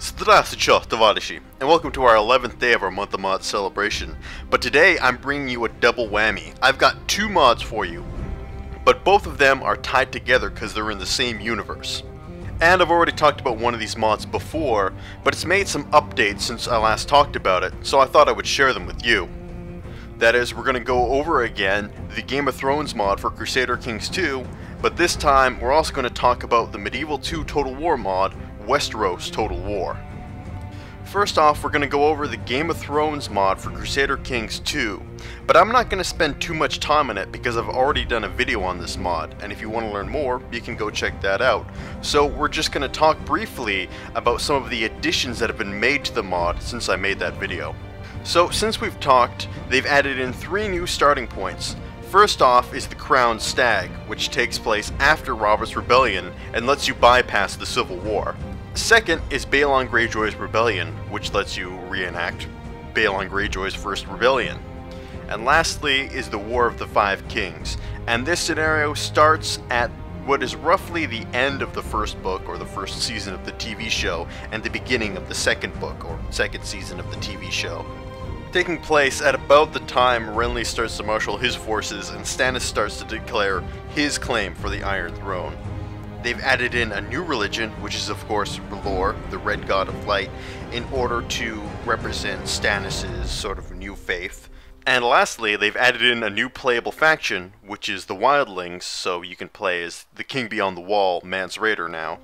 Здравствуйте, товарищи, and welcome to our 11th day of our Month of Mods celebration. But today I'm bringing you a double whammy. I've got two mods for you, but both of them are tied together because they're in the same universe. And I've already talked about one of these mods before, but it's made some updates since I last talked about it, so I thought I would share them with you. That is, we're going to go over again the Game of Thrones mod for Crusader Kings II, but this time we're also going to talk about the Medieval 2 Total War mod, Westeros Total War. First off, we're going to go over the Game of Thrones mod for Crusader Kings II, but I'm not going to spend too much time on it because I've already done a video on this mod, and if you want to learn more, you can go check that out. So we're just going to talk briefly about some of the additions that have been made to the mod since I made that video. So since we've talked, they've added in 3 new starting points. First off is the Crowned Stag, which takes place after Robert's Rebellion and lets you bypass the Civil War. Second is Balon Greyjoy's Rebellion, which lets you reenact Balon Greyjoy's first rebellion. And lastly is the War of the Five Kings, and this scenario starts at what is roughly the end of the first book or the first season of the TV show and the beginning of the second book or second season of the TV show. Taking place at about the time Renly starts to marshal his forces and Stannis starts to declare his claim for the Iron Throne. They've added in a new religion, which is of course R'hllor, the Red God of Light, in order to represent Stannis' sort of new faith. And lastly, they've added in a new playable faction, which is the Wildlings, so you can play as the King Beyond the Wall, Mance Rayder now.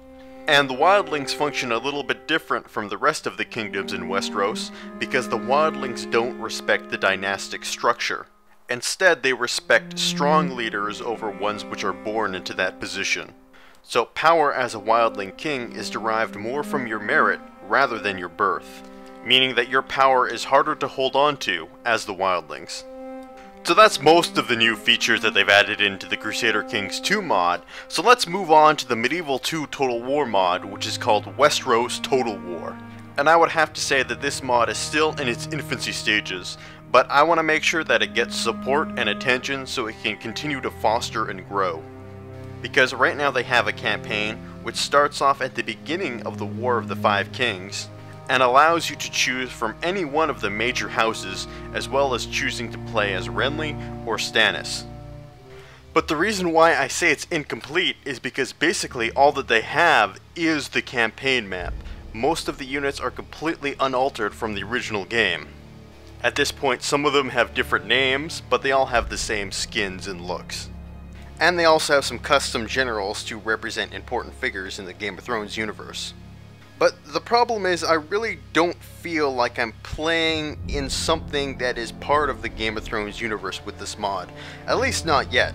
And the Wildlings function a little bit different from the rest of the kingdoms in Westeros, because the Wildlings don't respect the dynastic structure. Instead, they respect strong leaders over ones which are born into that position. So power as a Wildling king is derived more from your merit rather than your birth, meaning that your power is harder to hold on to as the Wildlings. So that's most of the new features that they've added into the Crusader Kings II mod, so let's move on to the Medieval 2 Total War mod, which is called Westeros Total War. And I would have to say that this mod is still in its infancy stages, but I want to make sure that it gets support and attention so it can continue to foster and grow. Because right now they have a campaign which starts off at the beginning of the War of the Five Kings and allows you to choose from any one of the major houses, as well as choosing to play as Renly or Stannis. But the reason why I say it's incomplete is because basically all that they have is the campaign map. Most of the units are completely unaltered from the original game. At this point some of them have different names, but they all have the same skins and looks. And they also have some custom generals to represent important figures in the Game of Thrones universe. But the problem is I really don't feel like I'm playing in something that is part of the Game of Thrones universe with this mod. At least not yet.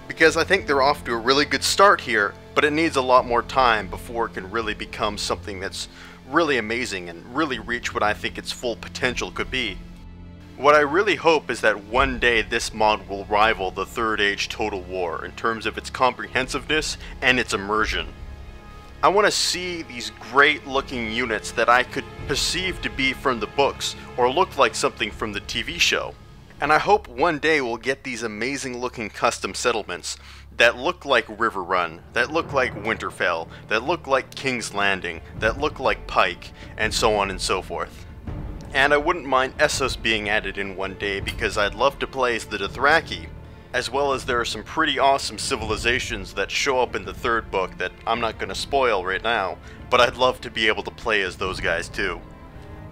Because I think they're off to a really good start here, but it needs a lot more time before it can really become something that's really amazing and really reach what I think its full potential could be. What I really hope is that one day this mod will rival the Third Age Total War in terms of its comprehensiveness and its immersion. I want to see these great looking units that I could perceive to be from the books or look like something from the TV show. And I hope one day we'll get these amazing looking custom settlements that look like Riverrun, that look like Winterfell, that look like King's Landing, that look like Pike, and so on and so forth. And I wouldn't mind Essos being added in one day because I'd love to play as the Dothraki, as well as there are some pretty awesome civilizations that show up in the third book that I'm not going to spoil right now, but I'd love to be able to play as those guys too.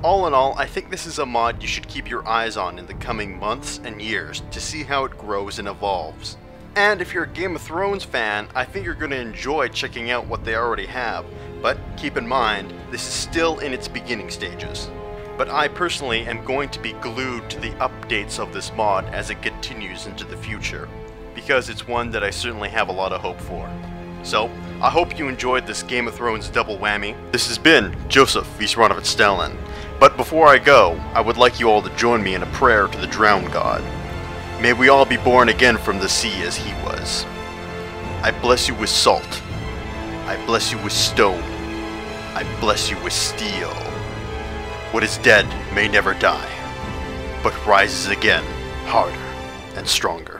All in all, I think this is a mod you should keep your eyes on in the coming months and years to see how it grows and evolves. And if you're a Game of Thrones fan, I think you're going to enjoy checking out what they already have, but keep in mind, this is still in its beginning stages. But I personally am going to be glued to the updates of this mod as it continues into the future, because it's one that I certainly have a lot of hope for. So, I hope you enjoyed this Game of Thrones double whammy. This has been Joseph Visronovich Stalin, but before I go, I would like you all to join me in a prayer to the Drowned God. May we all be born again from the sea as he was. I bless you with salt. I bless you with stone. I bless you with steel. What is dead may never die, but rises again, harder and stronger.